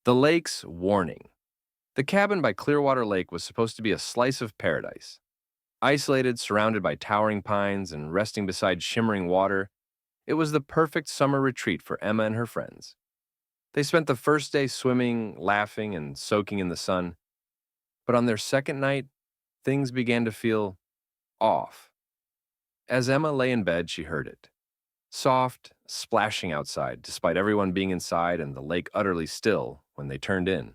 The lake's warning. The cabin by Clearwater Lake was supposed to be a slice of paradise. Isolated, surrounded by towering pines, and resting beside shimmering water, it was the perfect summer retreat for Emma and her friends. They spent the first day swimming, laughing, and soaking in the sun, but on their second night, things began to feel off. As Emma lay in bed, she heard it. Soft, splashing outside, despite everyone being inside and the lake utterly still when they turned in.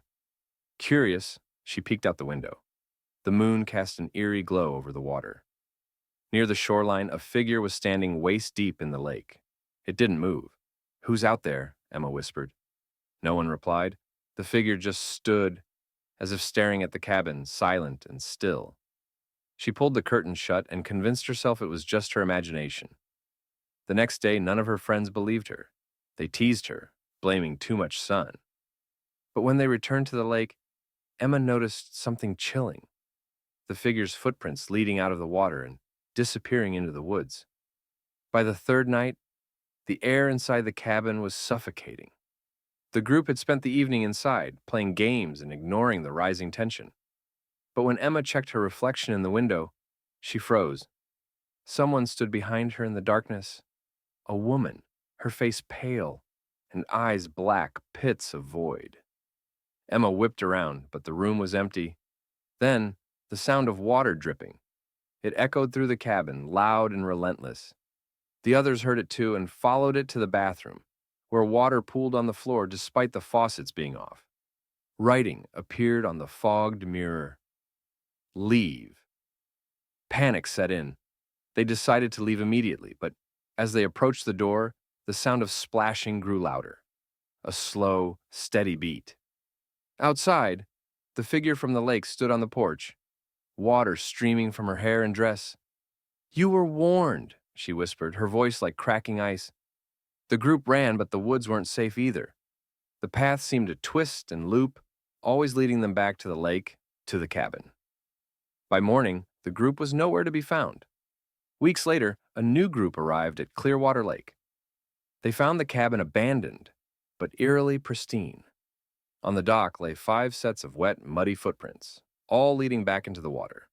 Curious, she peeked out the window. The moon cast an eerie glow over the water. Near the shoreline, a figure was standing waist deep in the lake. It didn't move. "Who's out there?" Emma whispered. No one replied. The figure just stood, as if staring at the cabin, silent and still. She pulled the curtain shut and convinced herself it was just her imagination. The next day, none of her friends believed her. They teased her, blaming too much sun. But when they returned to the lake, Emma noticed something chilling. The figure's footprints leading out of the water and disappearing into the woods. By the third night, the air inside the cabin was suffocating. The group had spent the evening inside, playing games and ignoring the rising tension. But when Emma checked her reflection in the window, she froze. Someone stood behind her in the darkness. A woman, her face pale and eyes black pits of void. Emma whipped around, but the room was empty. Then, the sound of water dripping. It echoed through the cabin, loud and relentless. The others heard it too and followed it to the bathroom, where water pooled on the floor despite the faucets being off. Writing appeared on the fogged mirror. Leave. Panic set in. They decided to leave immediately, but as they approached the door, the sound of splashing grew louder. A slow, steady beat. Outside, the figure from the lake stood on the porch, water streaming from her hair and dress. "You were warned," she whispered, her voice like cracking ice. The group ran, but the woods weren't safe either. The path seemed to twist and loop, always leading them back to the lake, to the cabin. By morning, the group was nowhere to be found. Weeks later, a new group arrived at Clearwater Lake. They found the cabin abandoned, but eerily pristine. On the dock lay 5 sets of wet, muddy footprints, all leading back into the water.